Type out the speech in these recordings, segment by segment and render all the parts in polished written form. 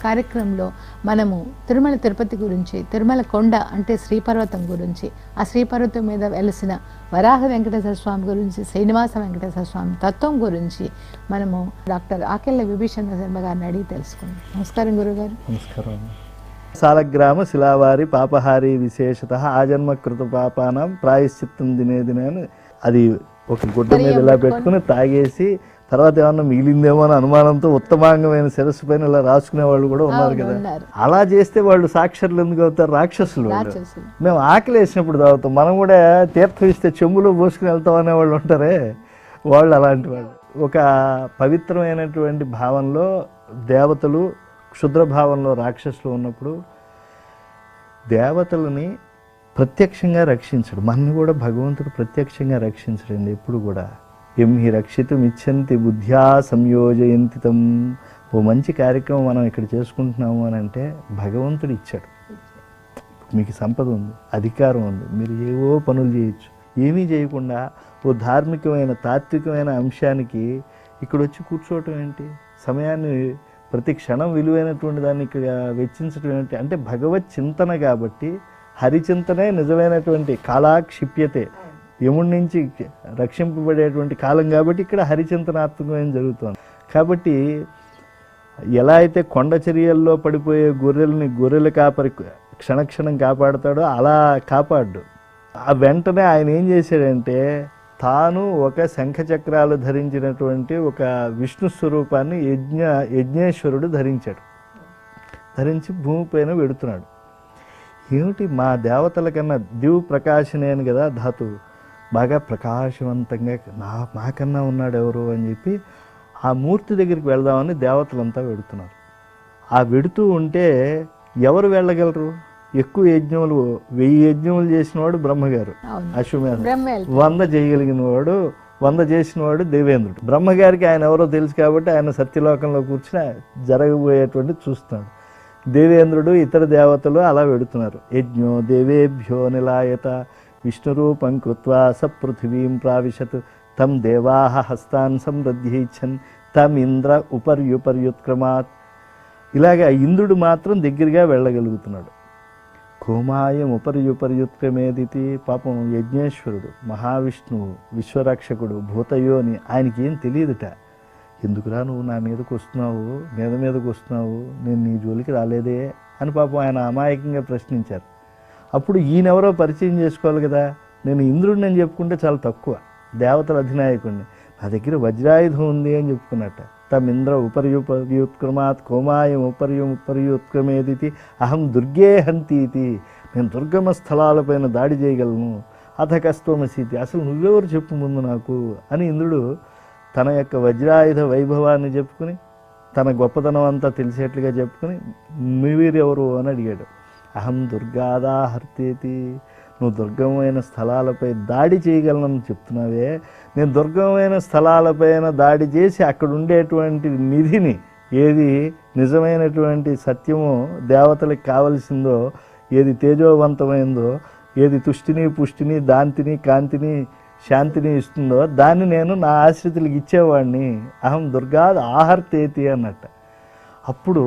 కార్యక్రమంలో మనము తిరుమల తిరుపతి గురించి, తిరుమల కొండ అంటే శ్రీపర్వతం గురించి, ఆ శ్రీపర్వతం మీద వెలిసిన వరాహ వెంకటేశ్వర స్వామి గురించి, శ్రీనివాస వెంకటేశ్వర స్వామి తత్వం గురించి మనము డాక్టర్ ఆకెళ్ళ విభీషణ శర్మ గారిని అడిగి తెలుసుకుందాం. నమస్కారం గురుగారు. నమస్కారం. సాలగ్రామ శిలావారి పాపహారి విశేషత ఆజన్మ కృత పాపానం ప్రాయశ్చిత్తం దినే దినే అని అది ఒక గుడ్డ మీద ఇలా పెట్టుకుని తాగేసి తర్వాత ఏమన్నా మిగిలిందేమో అని అనుమానంతో ఉత్తమాంగమైన శిరస్సు పైన ఇలా రాసుకునే వాళ్ళు కూడా ఉన్నారు కదా. అలా చేస్తే వాళ్ళు సాక్షరులు ఎందుకు అవుతారు? రాక్షసులు. మేము ఆకలి వేసినప్పుడు తాగుతాం, మనం కూడా తీర్థం ఇస్తే చెంబులో పోసుకుని వెళ్తాం అనే వాళ్ళు ఉంటారే, వాళ్ళు అలాంటి వాళ్ళు. ఒక పవిత్రమైనటువంటి భావంలో దేవతలు, క్షుద్ర భావంలో రాక్షసులు ఉన్నప్పుడు దేవతలని ప్రత్యక్షంగా రక్షించడు, మనని కూడా భగవంతుడు ప్రత్యక్షంగా రక్షించడండి ఎప్పుడు కూడా. ఎం హి రక్షితం ఇచ్చంతి బుద్ధ్యా సంయోజయంతి తం. ఓ మంచి కార్యక్రమం మనం ఇక్కడ చేసుకుంటున్నాము అని అంటే భగవంతుడు ఇచ్చాడు. మీకు సంపద ఉంది, అధికారం ఉంది, మీరు ఏవో పనులు చేయొచ్చు. ఏమీ చేయకుండా ఓ ధార్మికమైన తాత్వికమైన అంశానికి ఇక్కడ వచ్చి కూర్చోవటం ఏంటి? సమయాన్ని ప్రతి క్షణం విలువైనటువంటి దాన్ని ఇక్కడ వెచ్చించడం ఏంటి? అంటే భగవత్ చింతన కాబట్టి, హరిచింతనే నిజమైనటువంటి కాలాక్షిప్యతే, యముడి నుంచి రక్షింపబడేటువంటి కాలం కాబట్టి ఇక్కడ హరిచింతనాత్మకమైన జరుగుతుంది. కాబట్టి ఎలా అయితే కొండ చర్యల్లో పడిపోయే గొర్రెల కాపరి క్షణక్షణం కాపాడుతాడో అలా కాపాడు. ఆ వెంటనే ఆయన ఏం చేశాడంటే తాను ఒక శంఖచక్రాలు ధరించినటువంటి ఒక విష్ణు స్వరూపాన్ని యజ్ఞేశ్వరుడు ధరించాడు. ధరించి భూమిపైన వెడుతున్నాడు. ఏమిటి, మా దేవతల కన్నా దివ్ ప్రకాశనేను కదా ధాతువు, బాగా ప్రకాశవంతంగా మాకన్నా ఉన్నాడు ఎవరు అని చెప్పి ఆ మూర్తి దగ్గరికి వెళదామని దేవతలంతా వెడుతున్నారు. ఆ వెడుతూ ఉంటే ఎవరు వెళ్ళగలరు? ఎక్కువ యజ్ఞములు 1000 యజ్ఞములు చేసినవాడు బ్రహ్మగారు, అశ్వమేధ 100 చేయగలిగిన వాడు, 100 చేసినవాడు దేవేంద్రుడు. బ్రహ్మగారికి ఆయన ఎవరో తెలుసు కాబట్టి ఆయన సత్యలోకంలో కూర్చుని జరగబోయేటువంటి చూస్తున్నాడు. దేవేంద్రుడు ఇతర దేవతలు అలా వెడుతున్నారు. యజ్ఞో దేవేభ్యో నిలాయత విష్ణురూపం కృత్వా స పృథివీం ప్రావిశత్ తం దేవాహ హస్తాన్ సమృద్ధిచ్చన్ తం ఇంద్ర ఉపర్యుపర్యుత్క్రమాత్. ఇలాగా ఇంద్రుడు మాత్రం దగ్గరగా వెళ్ళగలుగుతున్నాడు. కోమాయం ఉపర్యుపర్యుత్క్రమేదితి. పాపం యజ్ఞేశ్వరుడు, మహావిష్ణువు, విశ్వరక్షకుడు, భూతయోని, ఆయనకి ఏం తెలియదుట. ఎందుకురా నువ్వు నా మీదకు వస్తున్నావు, మీదకు వస్తున్నావు, నేను నీ జోలికి రాలేదే అని పాపం ఆయన అమాయకంగా ప్రశ్నించారు. అప్పుడు ఈయనెవరో పరిచయం చేసుకోవాలి కదా. నేను ఇంద్రుడిని అని చెప్పుకుంటే చాలా తక్కువ, దేవతల అధినాయకుడిని, నా దగ్గర వజ్రాయుధం ఉంది అని చెప్పుకున్నట్ట. తమింద్ర ఉపర్యుపర్యుత్క్రమాత్ కోమాయం ఉపర్యుపర్యుత్క్రమేదితి అహం దుర్గే హంతీతి. నేను దుర్గమ స్థలాలపైన దాడి చేయగలను. అథకస్తోమసీతి, అసలు నువ్వెవరు చెప్పు ముందు నాకు అని ఇంద్రుడు తన యొక్క వజ్రాయుధ వైభవాన్ని చెప్పుకుని, తన గొప్పతనం అంతా తెలిసేట్లుగా చెప్పుకుని, మీరెవరు అని అడిగాడు. అహం దుర్గాదాహర్తేతి. నువ్వు దుర్గమైన స్థలాలపై దాడి చేయగలనని చెప్తున్నావే, నేను దుర్గమైన స్థలాలపైన దాడి చేసి అక్కడ ఉండేటువంటి నిధిని, ఏది నిజమైనటువంటి సత్యమో దేవతలకు కావలసిందో, ఏది తేజోవంతమైందో, ఏది తుష్టిని పుష్టిని దాంతిని కాంతిని శాంతిని ఇస్తుందో దాన్ని నేను నా ఆశ్రితులకు ఇచ్చేవాడిని. అహం దుర్గాద్ ఆహర్తేతి అన్నట్ట. అప్పుడు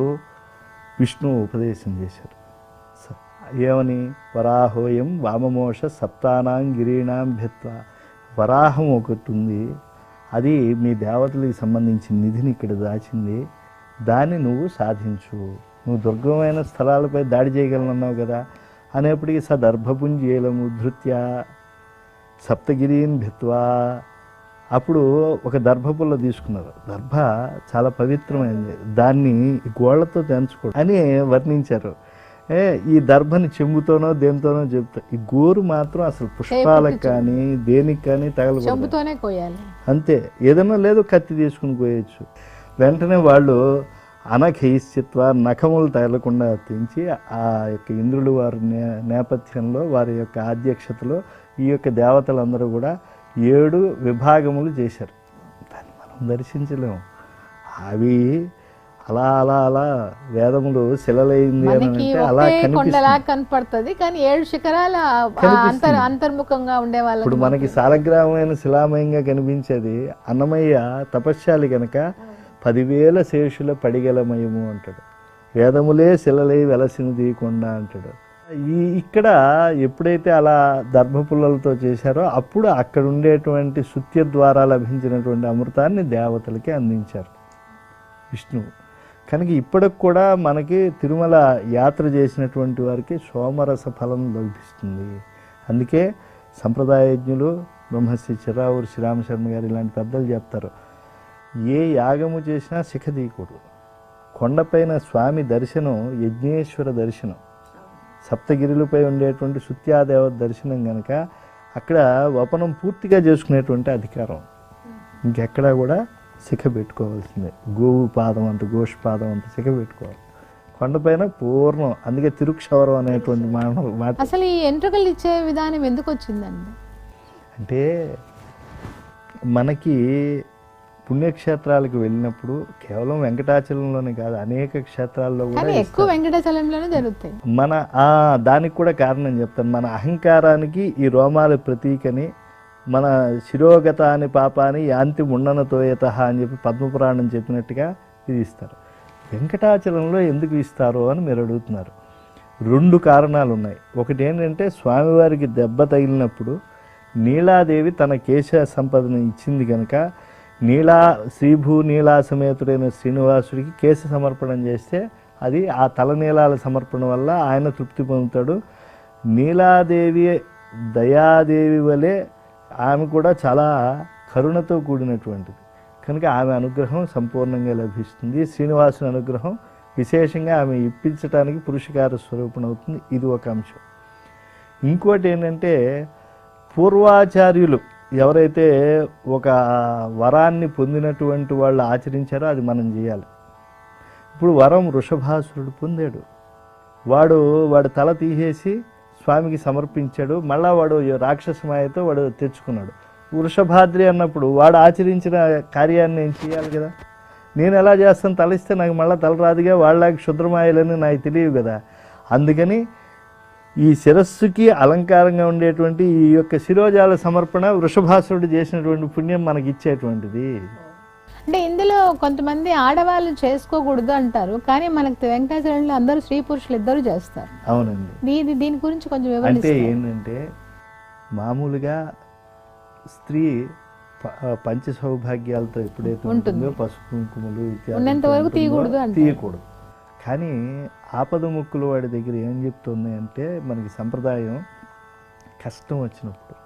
విష్ణువు ఉపదేశం చేశారు. ఏమని? వరాహోయం వామమోష సప్తానాం గిరీణాం భిత్వా. వరాహం ఒకటి ఉంది, అది మీ దేవతలకు సంబంధించిన నిధిని ఇక్కడ దాచింది, దాన్ని నువ్వు సాధించు. నువ్వు దుర్గమైన స్థలాలపై దాడి చేయగలనన్నావు కదా అనేప్పటికీ సదర్భపుంజీలము ధృత్య సప్తగిరీన్ భిత్వా. అప్పుడు ఒక దర్భపుల్ల తీసుకున్నారు. దర్భ చాలా పవిత్రమైనది, దాన్ని గోళ్లతో తెంచుకోవడం అని వర్ణించారు. ఈ దర్భని చెంబుతోనో దేనితోనో చెప్తా, ఈ గోరు మాత్రం అసలు పుష్పాలకు కానీ దేనికి కానీ తగలబోయాలి అంతే. ఏదైనా లేదు కత్తి తీసుకుని పోయచ్చు. వెంటనే వాళ్ళు అనఖయిశ్చిత్వ, నఖములు తగలకుండా తెంచి ఆ యొక్క ఇంద్రుడు వారి నేపథ్యంలో, వారి యొక్క ఆధ్యక్షతలో ఈ యొక్క దేవతలందరూ కూడా 7 విభాగములు చేశారు. దాన్ని మనం దర్శించలేము. అవి అలా అలా అలా వేదములు శిలలైంది అని అంటే అలా కనపడుతుంది, కానీ 7 శిఖరాల అంతర్ముఖంగా ఉండేవాళ్ళు. ఇప్పుడు మనకి సాలగ్రామైన శిలామయంగా కనిపించేది అన్నమయ్య తపశ్శాలి కనుక 10,000 శేషుల పడిగలమయము అంటాడు. వేదములే శిలలై వెలసినది కొండ అంటాడు. ఇక్కడ ఎప్పుడైతే అలా దర్భపుల్లలతో చేశారో అప్పుడు అక్కడ ఉండేటువంటి శుత్య ద్వారా లభించినటువంటి అమృతాన్ని దేవతలకి అందించారు విష్ణువు. కనుక ఇప్పటికి కూడా మనకి తిరుమల యాత్ర చేసినటువంటి వారికి సోమరస ఫలం లభిస్తుంది. అందుకే సంప్రదాయజ్ఞులు బ్రహ్మశ్రీ చిరావూరు శ్రీరామశర్మ గారు ఇలాంటి పెద్దలు చెప్తారు, ఏ యాగము చేసినా శిఖదీకుడు. కొండపైన స్వామి దర్శనం యజ్ఞేశ్వర దర్శనం, సప్తగిరులపై ఉండేటువంటి శుత్యాదేవత దర్శనం కనుక అక్కడ వపనం పూర్తిగా చేసుకునేటువంటి అధికారం. ఇంకెక్కడా కూడా శిఖ పెట్టుకోవాల్సిందే. గోవు పాదం అంత, గోష్ పాదం అంత శిఖ పెట్టుకోవాలి కొండపైన పూర్ణం. అందుకే తిరుక్షవరం అనేటువంటి మాట. అసలు ఈ ఎంట్రుకలు ఇచ్చే విధానం ఎందుకు వచ్చిందండి? అంటే మనకి పుణ్యక్షేత్రాలకు వెళ్ళినప్పుడు కేవలం వెంకటాచలంలోనే కాదు, అనేక క్షేత్రాల్లో కూడా ఎక్కువ వెంకటాచలంలోనే జరుగుతాయి. మన దానికి కూడా కారణం చెప్తాను. మన అహంకారానికి ఈ రోమాల ప్రతీకని, మన శిరోగతాని పాపాని యాంతి ముండనతోయత అని చెప్పి పద్మపురాణం చెప్పినట్టుగా ఇది ఇస్తారు. వెంకటాచలంలో ఎందుకు ఇస్తారో అని మీరు అడుగుతున్నారు. 2 కారణాలు ఉన్నాయి. ఒకటి ఏంటంటే స్వామివారికి దెబ్బ తగిలినప్పుడు నీలాదేవి తన కేశ సంపదను ఇచ్చింది కనుక శ్రీభూ నీలా సమేతుడైన శ్రీనివాసుడికి కేశ సమర్పణం చేస్తే అది ఆ తలనీలాల సమర్పణ వల్ల ఆయన తృప్తి పొందుతాడు. నీలాదేవి దయాదేవి వలె ఆమె కూడా చాలా కరుణతో కూడినటువంటిది కనుక ఆమె అనుగ్రహం సంపూర్ణంగా లభిస్తుంది. శ్రీనివాసుని అనుగ్రహం విశేషంగా ఆమె ఇప్పించడానికి పురుషకార స్వరూపం అవుతుంది. ఇది ఒక అంశం. ఇంకోటి ఏంటంటే పూర్వాచార్యులు ఎవరైతే ఒక వరాన్ని పొందినటువంటి వాళ్ళు ఆచరించారో అది మనం చేయాలి. ఇప్పుడు వరం వృషభాసురుడు పొందాడు, వాడు తల తీసేసి స్వామికి సమర్పించాడు. మళ్ళా వాడు రాక్షసమాయతో వాడు తెచ్చుకున్నాడు. వృషభాద్రి అన్నప్పుడు వాడు ఆచరించిన కార్యాన్ని నేను చేయాలి కదా. నేను ఎలా చేస్తాను, తలిస్తే నాకు మళ్ళీ తల రాదుగా, వాళ్ళకి క్షుద్రమాయలని నాకు తెలియవు కదా. అందుకని ఈ శిరస్సుకి అలంకారంగా ఉండేటువంటి ఈ యొక్క శిరోజాల సమర్పణ వృషభాసురుడు చేసినటువంటి పుణ్యం మనకి ఇచ్చేటువంటిది. అంటే ఇందులో కొంతమంది ఆడవాళ్ళు చేసుకోకూడదు అంటారు, కానీ మనకి వెంకటాచలంలో అందరూ స్త్రీ పురుషులు ఇద్దరు చేస్తారు. అవునండి. దీని గురించి కొంచెం అంటే ఏంటంటే మామూలుగా స్త్రీ పంచ సౌభాగ్యాలతో ఎప్పుడైతే ఉంటుందో పసుపు కుంకుమలు తీయకూడదు. కానీ ఆపద ముక్కులు వాడి దగ్గర ఏం చెప్తుంది అంటే మనకి సంప్రదాయం కష్టం వచ్చినప్పుడు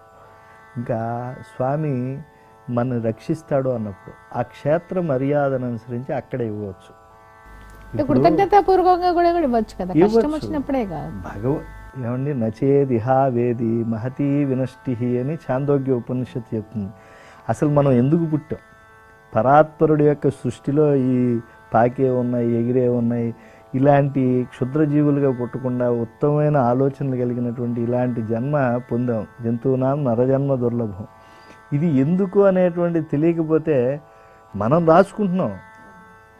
ఇంకా స్వామి మన రక్షిస్తాడు అన్నప్పుడు ఆ క్షేత్ర మర్యాదను అనుసరించి అక్కడ ఇవ్వచ్చు. కృతజ్ఞతాపూర్వకంగా కూడా ఇవ్వచ్చు కదా, కష్టం వచ్చినప్పుడే కాదు. ఏమండి నచేదిహా వేది మహతీ వినష్టి అని చాందోగ్య ఉపనిషత్తు చెప్తుంది. అసలు మనం ఎందుకు పుట్టాం? పరాత్పరుడి యొక్క సృష్టిలో ఈ పాకే ఉన్నాయి, ఎగిరే ఉన్నాయి, ఇలాంటి క్షుద్రజీవులుగా పుట్టకుండా ఉత్తమమైన ఆలోచనలు కలిగినటువంటి ఇలాంటి జన్మ పొందాం. జంతువునాం నరజన్మ దుర్లభం. ఇది ఎందుకు అనేటువంటి తెలియకపోతే మనం రాసుకుంటున్నాం.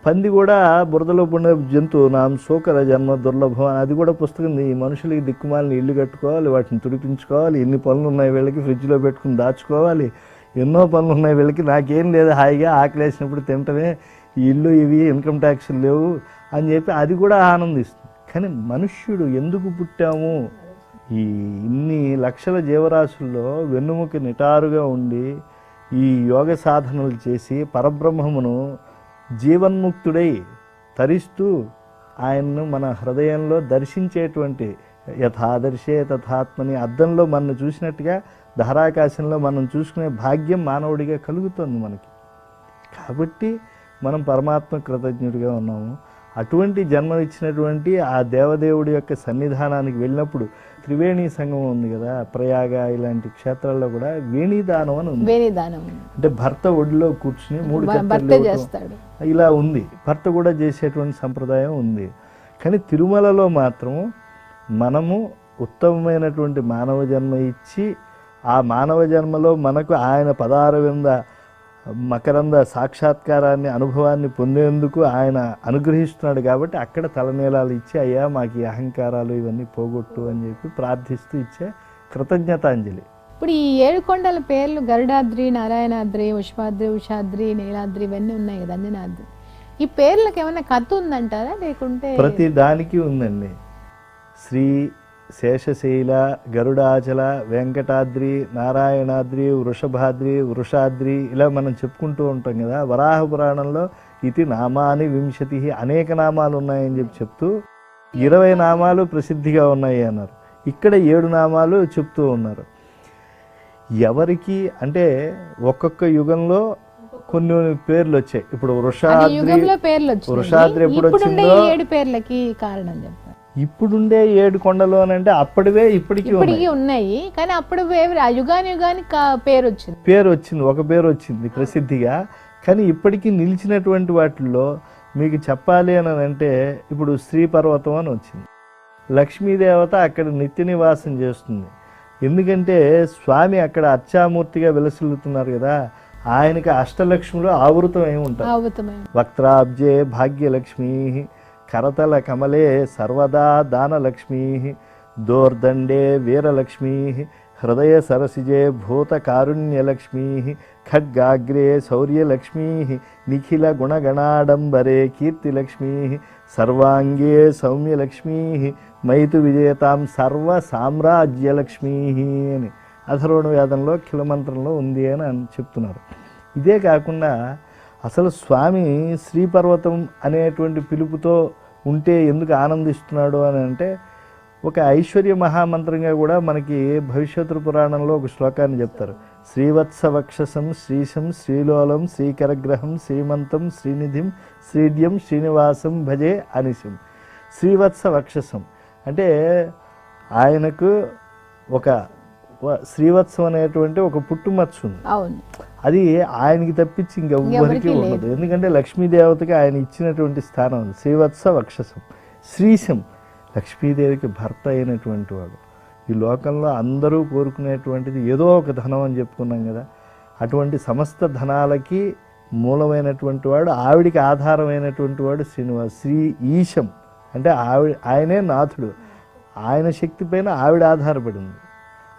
పంది కూడా బురదలో పుండే జంతువునాం శోకర జన్మ దుర్లభం, అది కూడా పుస్తకం. ఈ మనుషులకి దిక్కుమాలని ఇల్లు కట్టుకోవాలి, వాటిని తుడిపించుకోవాలి, ఎన్ని పనులు ఉన్నాయి వీళ్ళకి, ఫ్రిడ్జ్లో పెట్టుకుని దాచుకోవాలి, ఎన్నో పనులు ఉన్నాయి వీళ్ళకి, నాకేం లేదు హాయిగా ఆకలేసినప్పుడు తింటమే, ఈ ఇల్లు ఇవి ఇన్కమ్ ట్యాక్స్లు లేవు అని చెప్పి అది కూడా ఆనందిస్తుంది. కానీ మనుష్యుడు ఎందుకు పుట్టాము? ఈ ఇన్ని లక్షల జీవరాశుల్లో వెన్నుముక నిటారుగా ఉండి ఈ యోగ సాధనలు చేసి పరబ్రహ్మమును జీవన్ముక్తుడై తరిస్తూ ఆయన్ను మన హృదయంలో దర్శించేటువంటి యథాదర్శే తథాత్మని అద్దంలో మనం చూసినట్టుగా ధారాకాశంలో మనం చూసుకునే భాగ్యం మానవుడిగా కలుగుతుంది మనకి. కాబట్టి మనం పరమాత్మ కృతజ్ఞుడిగా ఉన్నాము. అటువంటి జన్మనిచ్చినటువంటి ఆ దేవదేవుడి యొక్క సన్నిధానానికి వెళ్ళినప్పుడు త్రివేణి సంగమం ఉంది కదా, ప్రయాగ ఇలాంటి క్షేత్రాల్లో కూడా వేణీదానం అని ఉంది. అంటే భర్త ఒడిలో కూర్చుని 3 చేస్తాడు, ఇలా ఉంది. భర్త కూడా చేసేటువంటి సంప్రదాయం ఉంది. కానీ తిరుమలలో మాత్రము మనము ఉత్తమమైనటువంటి మానవ జన్మ ఇచ్చి ఆ మానవ జన్మలో మనకు ఆయన పదారవింద మకరంద సాక్షాత్కారాన్ని అనుభవాన్ని పొందేందుకు ఆయన అనుగ్రహిస్తున్నాడు. కాబట్టి అక్కడ తలనీలాలు ఇచ్చి అయ్యా మాకు ఈ అహంకారాలు ఇవన్నీ పోగొట్టు అని చెప్పి ప్రార్థిస్తూ ఇచ్చే కృతజ్ఞతాంజలి. ఇప్పుడు ఈ 7 కొండల పేర్లు గరుడాద్రి, నారాయణాద్రి, ఉష్పాద్రి, ఉషాద్రి, నీలాద్రి ఇవన్నీ ఉన్నాయి కదా, అంజనాద్రి. ఈ పేర్లకు ఏమైనా కథ ఉందంటారా లేకుంటే? ప్రతి దానికి ఉందండి. శ్రీ, శేషశైల, గరుడాచల, వెంకటాద్రి, నారాయణాద్రి, వృషభాద్రి, వృషాద్రి ఇలా మనం చెప్పుకుంటూ ఉంటాం కదా. వరాహ పురాణంలో ఇది నామాని వింశతి, అనేక నామాలు ఉన్నాయని చెప్తూ 20 నామాలు ప్రసిద్ధిగా ఉన్నాయి అన్నారు. ఇక్కడ 7 నామాలు చెప్తూ ఉన్నారు. ఎవరికి అంటే ఒక్కొక్క యుగంలో కొన్ని పేర్లు వచ్చాయి. ఇప్పుడు వృషాద్రి ఎప్పుడు వచ్చిందో 7 పేర్లకి కారణం చెప్పండి. ఇప్పుడుండే 7 కొండలు అని అంటే అప్పటివే ఇప్పటికీ ఉన్నాయి, కానీ అప్పుడు యుగానికి పేరు వచ్చింది, ఒక పేరు వచ్చింది ప్రసిద్ధిగా. కానీ ఇప్పటికీ నిలిచినటువంటి వాటిల్లో మీకు చెప్పాలి అని అంటే ఇప్పుడు శ్రీ పర్వతం అని వచ్చింది. లక్ష్మీదేవత అక్కడ నిత్య నివాసం చేస్తుంది. ఎందుకంటే స్వామి అక్కడ అర్చామూర్తిగా విలసిల్లుతున్నారు కదా. ఆయనకి అష్టలక్ష్ములు ఆవృతం ఏమి ఉంటాయి. వక్త్రాబ్జే భాగ్యలక్ష్మీ, కరతల కమలే సర్వదా దానలక్ష్మీ, దోర్దండే వీరలక్ష్మీ, హృదయ సరసిజే భూత కారుణ్యలక్ష్మీ, ఖడ్గాగ్రే శౌర్యలక్ష్మీ, నిఖిల గుణగణాడంబరే కీర్తిలక్ష్మీ, సర్వాంగే సౌమ్యలక్ష్మీ, మైతు విజేతాం సర్వ సామ్రాజ్యలక్ష్మీ అని అథర్వణ వేదంలో కిలమంత్రంలో ఉంది అని చెప్తున్నారు. ఇదే కాకుండా అసలు స్వామి శ్రీపర్వతం అనేటువంటి పిలుపుతో ఉంటే ఎందుకు ఆనందిస్తున్నాడు అని అంటే ఒక ఐశ్వర్య మహామంత్రంగా కూడా మనకి భవిష్యత్తు పురాణంలో ఒక శ్లోకాన్ని చెప్తారు. శ్రీవత్స వక్షసం శ్రీశం శ్రీలోలం శ్రీకరగ్రహం శ్రీమంతం శ్రీనిధిం శ్రీద్యం శ్రీనివాసం భజే అనిశం. శ్రీవత్స వక్షసం అంటే ఆయనకు ఒక శ్రీవత్సం అనేటువంటి ఒక పుట్టుమచ్చ ఉంది. అది ఆయనకి తప్పించి ఇంకెవ్వరికి ఉండదు. ఎందుకంటే లక్ష్మీదేవతకి ఆయన ఇచ్చినటువంటి స్థానం ఉంది. శ్రీవత్స వక్షసం. శ్రీశం లక్ష్మీదేవికి భర్త అయినటువంటి వాడు. ఈ లోకంలో అందరూ కోరుకునేటువంటిది ఏదో ఒక ధనం అని చెప్పుకున్నాం కదా. అటువంటి సమస్త ధనాలకి మూలమైనటువంటి వాడు, ఆవిడికి ఆధారమైనటువంటి వాడు శ్రీనివాస్. శ్రీ ఈశం అంటే ఆయనే నాథుడు. ఆయన శక్తి పైన ఆవిడ ఆధారపడింది,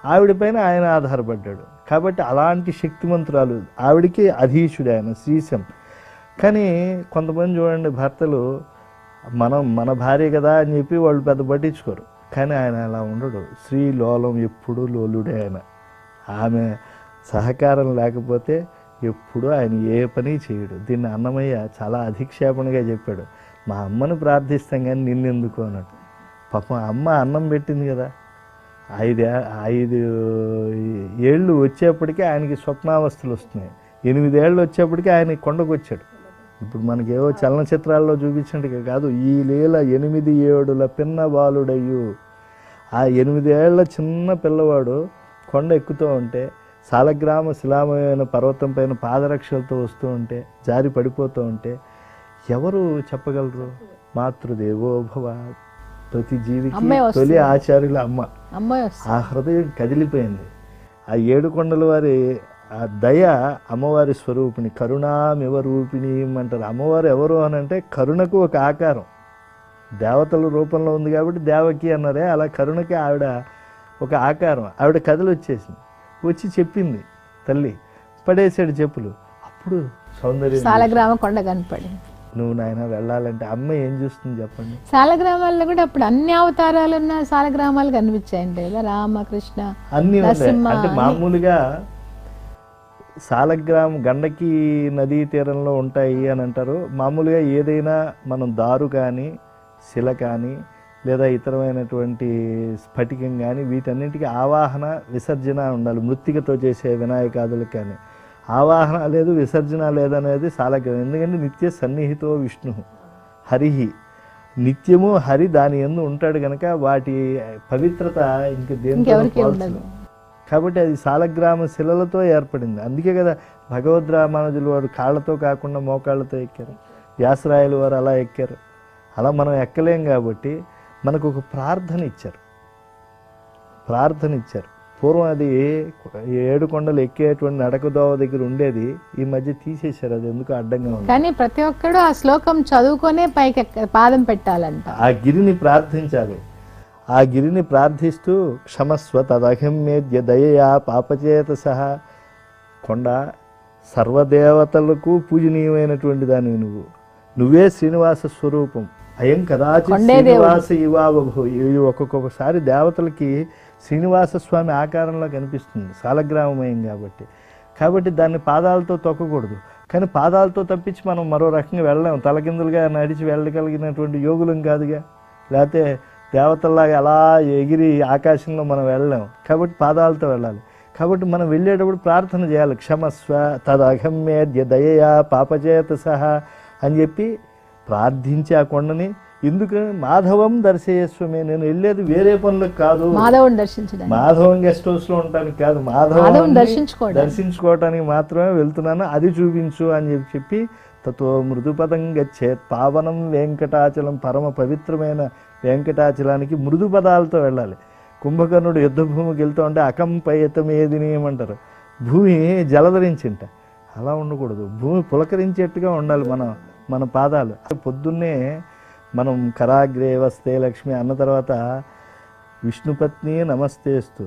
ఆవిడ పైన ఆయన ఆధారపడ్డాడు. కాబట్టి అలాంటి శక్తిమంతురాలు ఆవిడికి అధీశుడు ఆయన శ్రీశం. కానీ కొంతమంది చూడండి, భర్తలు మన భార్య కదా అని చెప్పి వాళ్ళు పెద్ద పట్టించుకోరు. కానీ ఆయన అలా ఉండడు. శ్రీలోలం, ఎప్పుడూ లోలుడే ఆయన. ఆమె సహకారం లేకపోతే ఎప్పుడూ ఆయన ఏ పని చేయడు. దీన్ని అన్నమయ్య చాలా అధిక్షేపణగా చెప్పాడు. మా అమ్మను ప్రార్థిస్తాం కానీ నిన్నెందుకు అన్నాడు. పాపం అమ్మ అన్నం పెట్టింది కదా. 5 ఏళ్ళు వచ్చేప్పటికీ ఆయనకి స్వప్నావస్థలు వస్తున్నాయి. 8 ఏళ్ళు వచ్చేప్పటికీ ఆయన కొండకు వచ్చాడు. ఇప్పుడు మనకేవో చలనచిత్రాల్లో చూపించినట్టుగా కాదు. ఈ లీల 8 ఏడుల పిన్న బాలుడయ్యు. ఆ 8 ఏళ్ల చిన్న పిల్లవాడు కొండ ఎక్కుతూ ఉంటే, సాలగ్రామ శిలామయమైన పర్వతం పైన పాదరక్షలతో వస్తూ ఉంటే, జారి పడిపోతూ ఉంటే ఎవరు చెప్పగలరు? మాతృదేవో భవ. ప్రతి జీవికి తొలి ఆచార్యుల అమ్మ. ఆ హృదయం కదిలిపోయింది. ఆ 7 కొండల వారి ఆ దయ అమ్మవారి స్వరూపిణి. కరుణామివ రూపిణి అంటారు. అమ్మవారు ఎవరు అని అంటే కరుణకు ఒక ఆకారం. దేవతల రూపంలో ఉంది కాబట్టి దేవకి అన్నారే, అలా కరుణకి ఆవిడ ఒక ఆకారం. ఆవిడ కథలు వచ్చేసింది. వచ్చి చెప్పింది తల్లి, పడేసాడు చెప్పులు. అప్పుడు సౌందర్యం సాలగ్రామ కొండ కనపడి, నువ్వు నాయన వెళ్ళాలంటే అమ్మ ఏం చూస్తుంది చెప్పండి. సాలగ్రామాల్లో కూడా అప్పుడు అన్ని అవతారాలు ఉన్న సాలగ్రామాలు కనిపించాయండి కదా. రామకృష్ణ అన్ని అంటే మామూలుగా సాలగ్రామం గండకి నదీ తీరంలో ఉంటాయి అని అంటారు. మామూలుగా ఏదైనా మనం దారు కానీ, శిల కానీ, లేదా ఇతరమైనటువంటి స్ఫటికం కానీ వీటన్నిటికీ ఆవాహన విసర్జన ఉండాలి. మృత్తికతో చేసే వినాయకాదులకు కానీ ఆవాహన లేదు, విసర్జన లేదనేది సాలగ్రామం. ఎందుకంటే నిత్య సన్నిహితో విష్ణు హరిహి, నిత్యము హరి దాని యందు ఉంటాడు కనుక వాటి పవిత్రత ఇంక దేనికి ఉండదు. కాబట్టి అది సాలగ్రామ శిలలతో ఏర్పడింది. అందుకే కదా భగవద్ రామానుజులు వారు కాళ్ళతో కాకుండా మోకాళ్ళతో ఎక్కారు. వ్యాసరాయలు వారు అలా ఎక్కారు. అలా మనం ఎక్కలేం కాబట్టి మనకు ఒక ప్రార్థన ఇచ్చారు. పూర్వం అది 7 కొండలు ఎక్కేటువంటి నడకదోవ దగ్గర ఉండేది. ఈ మధ్య తీసేశారు. అది ఎందుకు అడ్డంగా ఉంది. కానీ ప్రతి ఒక్కడు ఆ శ్లోకం చదువుకొనే పైకి పాదం పెట్టాలంట. ఆ గిరిని ప్రార్థించాలి. ఆ గిరిని ప్రార్థిస్తూ క్షమస్వ తదహిమేద్య దయయా పాపచేత సహా. కొండ సర్వదేవతలకు పూజనీయమైనటువంటి దానివి నువ్వు. నువ్వే శ్రీనివాస స్వరూపం, అయం కదాచి కొండే శ్రీనివాస ఇవావభూ. ఇవి ఒక్కొక్కసారి దేవతలకి శ్రీనివాస స్వామి ఆకారంలో కనిపిస్తుంది, సాలగ్రామమయం కాబట్టి దాన్ని పాదాలతో తొక్కకూడదు. కానీ పాదాలతో తప్పించి మనం మరో రకంగా వెళ్ళలేం, తలకిందులుగా నడిచి వెళ్ళగలిగినటువంటి యోగులం కాదుగా, లేకపోతే దేవతల్లాగా అలా ఎగిరి ఆకాశంలో మనం వెళ్ళలేం, కాబట్టి పాదాలతో వెళ్ళాలి. కాబట్టి మనం వెళ్ళేటప్పుడు ప్రార్థన చేయాలి, క్షమస్వ తదఘమ్యేద్య దయయా పాపచేత సహా అని చెప్పి ప్రార్థించి ఆ కొండని, ఎందుకు మాధవం దర్శయస్వమే, నేను వెళ్ళేది వేరే పనులకు కాదు, మాధవం దర్శించడానికి, మాధవం గెస్ట్ హౌస్లో ఉండటానికి కాదు, మాధవం దర్శించుకోవడానికి మాత్రమే వెళ్తున్నాను, అది చూపించు అని చెప్పి తతో మృదుపదం గచ్చేత్ పావనం వెంకటాచలం, పరమ పవిత్రమైన వెంకటాచలానికి మృదు పదాలతో వెళ్ళాలి. కుంభకర్ణుడు యుద్ధ భూమికి వెళ్తూ ఉంటే అకంపయతమేదిని ఏమంటారు, భూమి జలధరించింట, అలా ఉండకూడదు, భూమి పులకరించేట్టుగా ఉండాలి మన పాదాలు. పొద్దున్నే మనం కరాగ్రే వస్తే లక్ష్మి అన్న తర్వాత విష్ణుపత్ని నమస్తేస్తూ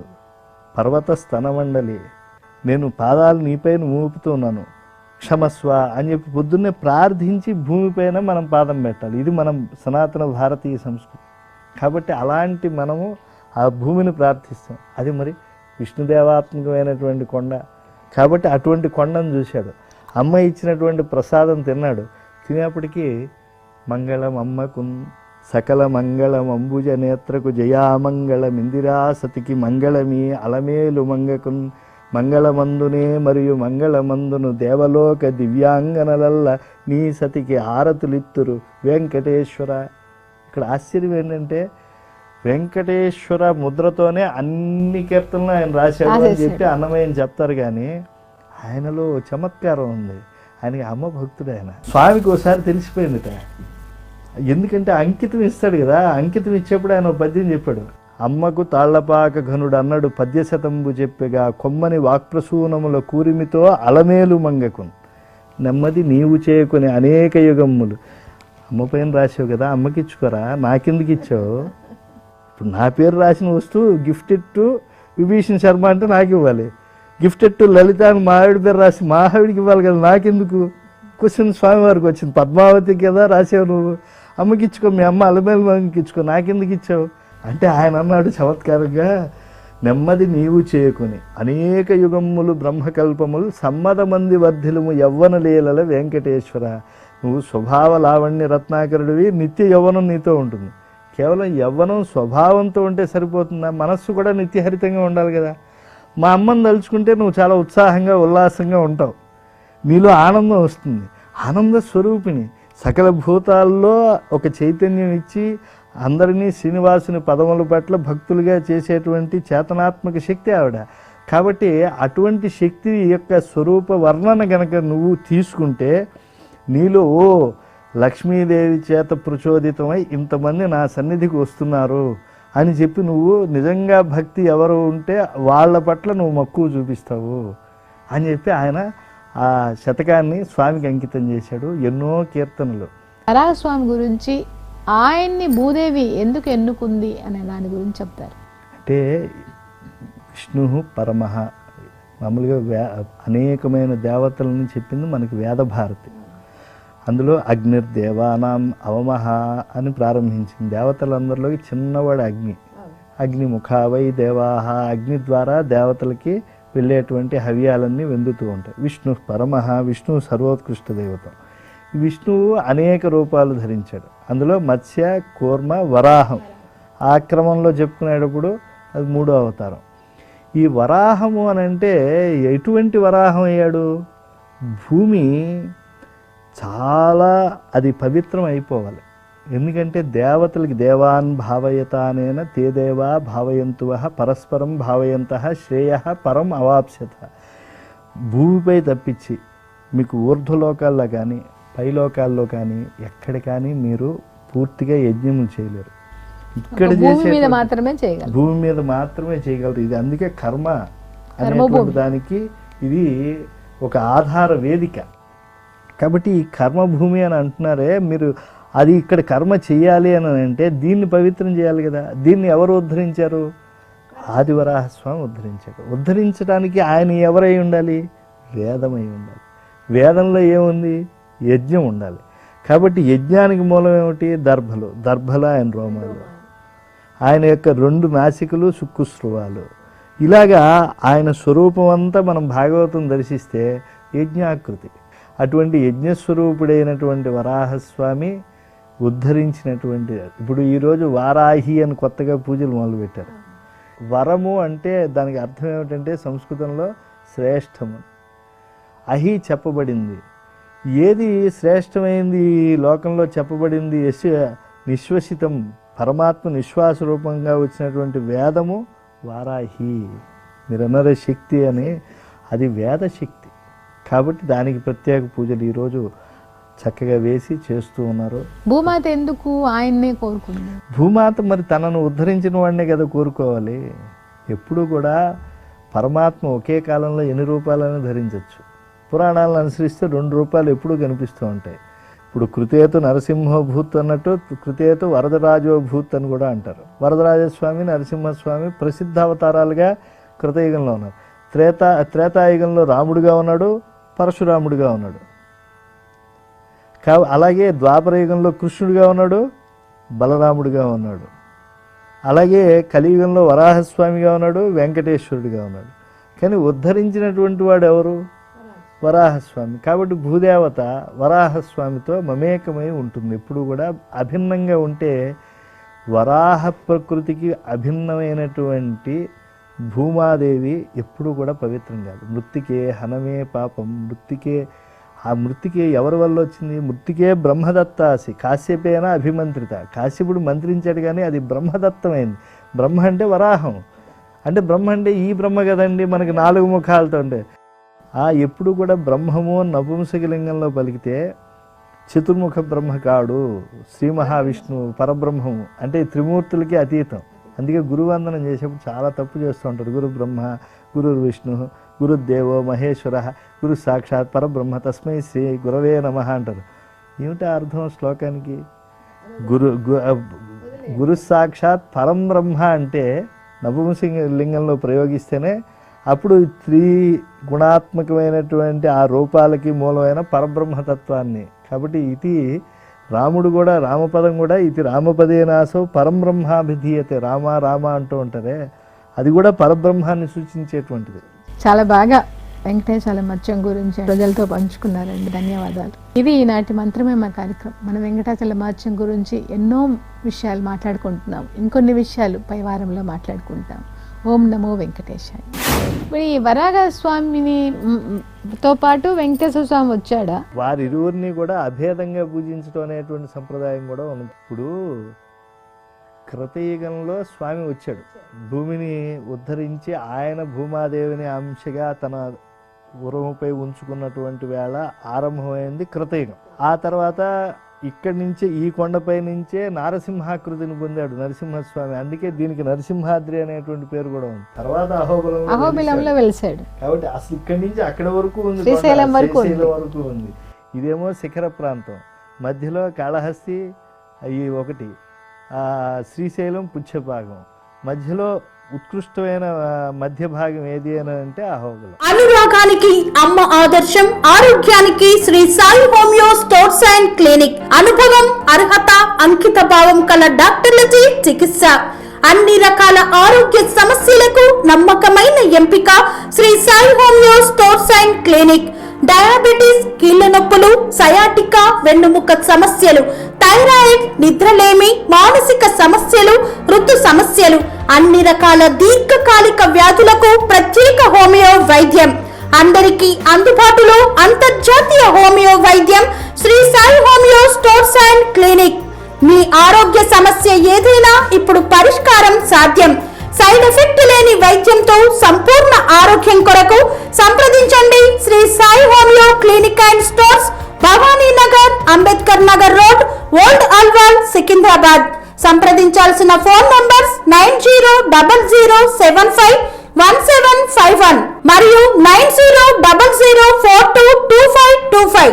పర్వత స్తనమండలి, నేను పాదాలు నీపైన మోపుతున్నాను క్షమస్వ అని చెప్పి పొద్దున్నే ప్రార్థించి భూమిపైన మనం పాదం పెట్టాలి. ఇది మనం సనాతన భారతీయ సంస్కృతి. కాబట్టి అలాంటి మనము ఆ భూమిని ప్రార్థిస్తాం. అది మరి విష్ణుదేవాత్మకమైనటువంటి కొండ కాబట్టి అటువంటి కొండను చూశాడు. అమ్మ ఇచ్చినటువంటి ప్రసాదం తిన్నాడు. తినేప్పటికీ మంగళం అమ్మకు సకల మంగళం అంబుజ నేత్రకు జయామంగళం ఇందిరా సతికి మంగళమి అలమేలు మంగకున్ మంగళమందునే మరియు మంగళమందును దేవలోక దివ్యాంగనలల్ల నీ సతికి ఆరతులిత్తురు వెంకటేశ్వర. ఇక్కడ ఆశ్చర్యం ఏంటంటే వెంకటేశ్వర ముద్రతోనే అన్ని కీర్తనలు ఆయన రాశాడు అని చెప్పి అన్నమయ్యని చెప్తారు, కానీ ఆయనలో చమత్కారం ఉంది. ఆయనకి అమ్మ భక్తుడు. ఆయన స్వామికి ఒకసారి తెలిసిపోయిందిట, ఎందుకంటే అంకితం ఇస్తాడు కదా, అంకితం ఇచ్చేప్పుడు ఆయన పద్యం చెప్పాడు, అమ్మకు తాళ్లపాక ఘనుడు అన్నడు పద్యశతంబు చెప్పెగా కొమ్మని వాక్ప్రసూనముల కూరిమితో అలమేలు మంగకు నెమ్మది నీవు చేకుని అనేక యుగమ్ములు. అమ్మ పైన రాసావు కదా, అమ్మకి ఇచ్చుకోరా, నాకెందుకు ఇచ్చావు? ఇప్పుడు నా పేరు రాసిన వస్తువు గిఫ్టెడ్ టు విభీషణ్ శర్మ అంటే నాకు ఇవ్వాలి, గిఫ్టెడ్ టు లలిత అని మా ఆవిడ పేరు రాసి మా ఆవిడికి ఇవ్వాలి కదా, నాకెందుకు? క్వశ్చన్ స్వామివారికి వచ్చింది, పద్మావతికి కదా రాసావు నువ్వు, అమ్మకి ఇచ్చుకో, మీ అమ్మ అలమేలు మంగకి ఇచ్చుకో, నాకెందుకు ఇచ్చావు అంటే ఆయన అన్నాడు చమత్కారంగా, నెమ్మది నీవు చేకుని అనేక యుగములు బ్రహ్మకల్పములు సమ్మదమంది వర్ధిలుము యవ్వన లీలల వెంకటేశ్వర. నువ్వు స్వభావ లావణ్య రత్నాకరుడివి, నిత్య యవ్వనం నీతో ఉంటుంది. కేవలం యవ్వనం స్వభావంతో ఉంటే సరిపోతుందా? మనస్సు కూడా నిత్యహరితంగా ఉండాలి కదా. మా అమ్మని తలుచుకుంటే నువ్వు చాలా ఉత్సాహంగా ఉల్లాసంగా ఉంటావు, నీలో ఆనందం వస్తుంది. ఆనంద స్వరూపిణి, సకల భూతాల్లో ఒక చైతన్యం ఇచ్చి అందరినీ శ్రీనివాసుని పదముల పట్ల భక్తులుగా చేసేటువంటి చేతనాత్మక శక్తి ఆవిడ. కాబట్టి అటువంటి శక్తి యొక్క స్వరూప వర్ణన గనక నువ్వు తీసుకుంటే నీలో ఓ లక్ష్మీదేవి చేత ప్రచోదితమై ఇంతమంది నా సన్నిధికి వస్తున్నారు అని చెప్పి నువ్వు నిజంగా భక్తి ఎవరు ఉంటే వాళ్ళ పట్ల నువ్వు మక్కువ చూపిస్తావు అని చెప్పి ఆయన ఆ శతకాన్ని స్వామికి అంకితం చేశాడు. ఎన్నో కీర్తనలు. వరాహస్వామి గురించి ఆయన్ని భూదేవి ఎందుకు ఎన్నుకుంది అనే దాని గురించి చెప్తారు. అంటే విష్ణు పరమః, మామూలుగా అనేకమైన దేవతలను చెప్పింది మనకి వేదభారతి. అందులో అగ్నిర్దేవానాం అవమహ అని ప్రారంభించింది. దేవతలందరిలోకి చిన్నవాడు అగ్ని. అగ్నిముఖావై దేవాహ, అగ్ని ద్వారా దేవతలకి వెళ్ళేటువంటి హవ్యాలన్నీ వెందుతూ ఉంటాయి. విష్ణు పరమః, విష్ణువు సర్వోత్కృష్ట దేవత. విష్ణువు అనేక రూపాలు ధరించాడు. అందులో మత్స్య, కూర్మ, వరాహం ఆ క్రమంలో చెప్పుకునేటప్పుడు అది 3వ అవతారం. ఈ వరాహము అని అంటే ఎటువంటి వరాహం అయ్యాడు? భూమి చాలా అది పవిత్రం అయిపోవాలి. ఎందుకంటే దేవతలకి దేవాన్ భావయత అనేన తే దేవా భావయంతువః పరస్పరం భావయంతః శ్రేయః పరం అవాప్స్యత. భూమిపై తప్పించి మీకు ఊర్ధ్వలోకాల్లో కానీ పైలోకాల్లో కానీ ఎక్కడ కానీ మీరు పూర్తిగా యజ్ఞములు చేయలేరు. ఇక్కడ భూమి మీద మాత్రమే చేయగలరు, భూమి మీద మాత్రమే చేయగలరు. ఇది అందుకే కర్మ అనేటువంటి దానికి ఇది ఒక ఆధార వేదిక. కాబట్టి ఈ కర్మభూమి అని అంటున్నారే మీరు, అది ఇక్కడ కర్మ చేయాలి అని అంటే దీన్ని పవిత్రం చేయాలి కదా. దీన్ని ఎవరు ఉద్ధరించారు? ఆదివరాహస్వామి ఉద్ధరించాడు. ఉద్ధరించడానికి ఆయన ఎవరై ఉండాలి? వేదమై ఉండాలి. వేదంలో ఏముంది? యజ్ఞం ఉండాలి. కాబట్టి యజ్ఞానికి మూలం ఏమిటి? దర్భలు ఆయన రోమాలు, ఆయన యొక్క 2 నాసికలు సుక్కుస్రువాలు. ఇలాగా ఆయన స్వరూపం అంతా మనం భాగవతం దర్శిస్తే యజ్ఞాకృతి. అటువంటి యజ్ఞస్వరూపుడైనటువంటి వరాహస్వామి ఉద్ధరించినటువంటి, ఇప్పుడు ఈరోజు వారాహి అని కొత్తగా పూజలు మొదలుపెట్టారు. వరము అంటే దానికి అర్థం ఏమిటంటే సంస్కృతంలో శ్రేష్టము. అహి చెప్పబడింది. ఏది శ్రేష్టమైంది ఈ లోకంలో చెప్పబడింది? నిశ్వసితం, పరమాత్మ నిశ్వాస రూపంగా వచ్చినటువంటి వేదము వారాహి. నిరనర శక్తి అని, అది వేద శక్తి. కాబట్టి దానికి ప్రత్యేక పూజలు ఈరోజు చక్కగా వేసి చేస్తూ ఉన్నారు. భూమాత ఎందుకు ఆయన్నే కోరుకుంది? భూమాత మరి తనను ఉద్ధరించిన వాడినే కదా కోరుకోవాలి. ఎప్పుడు కూడా పరమాత్మ ఒకే కాలంలో ఎన్ని రూపాలను ధరించవచ్చు. పురాణాలను అనుసరిస్తే 2 రూపాలు ఎప్పుడూ కనిపిస్తూ ఉంటాయి. ఇప్పుడు కృతేతు నరసింహభూత్ అన్నట్టు కృతేతు వరదరాజోభూత్ అని కూడా అంటారు. వరదరాజస్వామి, నరసింహస్వామి ప్రసిద్ధ అవతారాలుగా కృతయుగంలో ఉన్నారు. త్రేతాయుగంలో రాముడిగా ఉన్నాడు, పరశురాముడిగా ఉన్నాడు. అలాగే ద్వాపరయుగంలో కృష్ణుడిగా ఉన్నాడు, బలరాముడిగా ఉన్నాడు. అలాగే కలియుగంలో వరాహస్వామిగా ఉన్నాడు, వెంకటేశ్వరుడిగా ఉన్నాడు. కానీ ఉద్ధరించినటువంటి వాడు ఎవరు? వరాహస్వామి. కాబట్టి భూదేవత వరాహస్వామితో మమేకమై ఉంటుంది. ఎప్పుడు కూడా అభిన్నంగా ఉంటే వరాహ ప్రకృతికి అభిన్నమైనటువంటి భూమాదేవి ఎప్పుడు కూడా పవిత్రం కాదు. మృత్తికే హనమే పాపం. ఆ మృత్తికే ఎవరి వల్ల వచ్చింది? మృత్తికే బ్రహ్మదత్తాసి. కాశ్యపేన అభిమంత్రిత. కాశ్యపుడు మంత్రించాడు కానీ అది బ్రహ్మదత్తమైంది. బ్రహ్మ అంటే వరాహం. అంటే బ్రహ్మ అంటే ఈ బ్రహ్మ కదండి, మనకి 4 ముఖాలతో ఉంటే. ఎప్పుడు కూడా బ్రహ్మము నపుంసకలింగంలో పలికితే చతుర్ముఖ బ్రహ్మ కాడు. శ్రీ మహావిష్ణువు పరబ్రహ్మము అంటే త్రిమూర్తులకి అతీతం. అందుకే గురువందనం చేసేప్పుడు చాలా తప్పు చేస్తూ ఉంటారు. గురు బ్రహ్మ, గురు విష్ణు, గురుదేవో మహేశ్వర, గురు సాక్షాత్ పరబ్రహ్మ తస్మై శ్రీ గురవే నమః అంటారు. ఏమిటా అర్థం శ్లోకానికి? గురు సాక్షాత్ పరం బ్రహ్మ అంటే నపుంసకలింగంలో ప్రయోగిస్తేనే అప్పుడు గుణాత్మకమైనటువంటి ఆ రూపాలకి మూలమైన పరబ్రహ్మతత్వాన్ని. కాబట్టి ఇది రాముడు కూడా, రామపదం కూడా ఇది రామపదేనాసో పరం బ్రహ్మాభిధీయతే. రామ అంటూ ఉంటారే, అది కూడా పరబ్రహ్మాన్ని సూచించేటువంటిది. చాలా బాగా వెంకటేశాల మత్స్యం గురించి ప్రజలతో పంచుకున్నారండి. ధన్యవాదాలు. ఇది ఈనాటి మంత్రమే మా కార్యక్రమం. మనం వెంకటాచల మత్స్యం గురించి ఎన్నో విషయాలు మాట్లాడుకుంటున్నాం. ఇంకొన్ని విషయాలు పై వారంలో మాట్లాడుకుంటాం. ఓం నమో వెంకటేశాయ. ఇప్పుడు ఈ వరాహ స్వామినితో పాటు వెంకటేశ్వర స్వామి వచ్చాడా? వారిరువురిని కూడా అభేదంగా పూజించడం అనేటువంటి సంప్రదాయం కూడా ఉంది. ఇప్పుడు కృతయుగంలో స్వామి వచ్చాడు, భూమిని ఉద్ధరించి ఆయన భూమాదేవిని అంశగా తన ఉరముపై ఉంచుకున్నటువంటి వేళ ఆరంభమైంది కృతయుగం. ఆ తర్వాత ఇక్కడి నుంచే, ఈ కొండపై నుంచే నారసింహాకృతిని పొందాడు నరసింహస్వామి. అందుకే దీనికి నరసింహాద్రి అనేటువంటి పేరు కూడా ఉంది. తర్వాత అహోబిలంలో వెలిసాడు. కాబట్టి అసలు ఇక్కడి నుంచి అక్కడ వరకు ఉంది, శ్రీశైలం వరకు ఉంది. ఇదేమో శిఖర ప్రాంతం, మధ్యలో కాళహస్తి అవి ఒకటి, శ్రీశైలం పుచ్చభాగం, మధ్యలో ఉత్కృష్టమైన మధ్య భాగం ఏది అని అంటే అహోబిలం. అనురాగానికి అమ్మ ఆదర్శం, ఆరోగ్యానికి Shri Sai homeo stores and clinic. అనుభవం, అర్హత, అంకిత భావం కల డాక్టర్లచే చికిత్స. అన్ని రకాల ఆరోగ్య సమస్యలకు నమ్మకమైన ఎంపిక Shri Sai homeo stores and clinic. Diabetes, కీళ్ల నొప్పులు, సయాటికా, వెన్నుముక సమస్యలు, థైరాయిడ్, నిద్రలేమి, మానసిక సమస్యలు, ఋతు సమస్యలు, అన్ని రకాల దీర్ఘకాలిక వ్యాధులకు ప్రత్యేక హోమియో వైద్యం. అందరికీ అందుబాటులో అంతర్జాతీయ హోమియో వైద్యం Shri Sai homeo stores and clinic. మీ ఆరోగ్య సమస్య ఏదైనా ఇప్పుడు పరిష్కారం సాధ్యం. సైడ్ ఎఫెక్ట్ లేని వైద్యంతో సంపూర్ణ ఆరోగ్యం కొరకు సంప్రదించండి Shri Sai homeo clinic and stores, Bhavani Nagar, Ambedkar Nagar road, old Alwal, Secunderabad. సంప్రదించాల్సిన ఫోన్ నంబర్స్ 9000751751 మరియు 9000422525.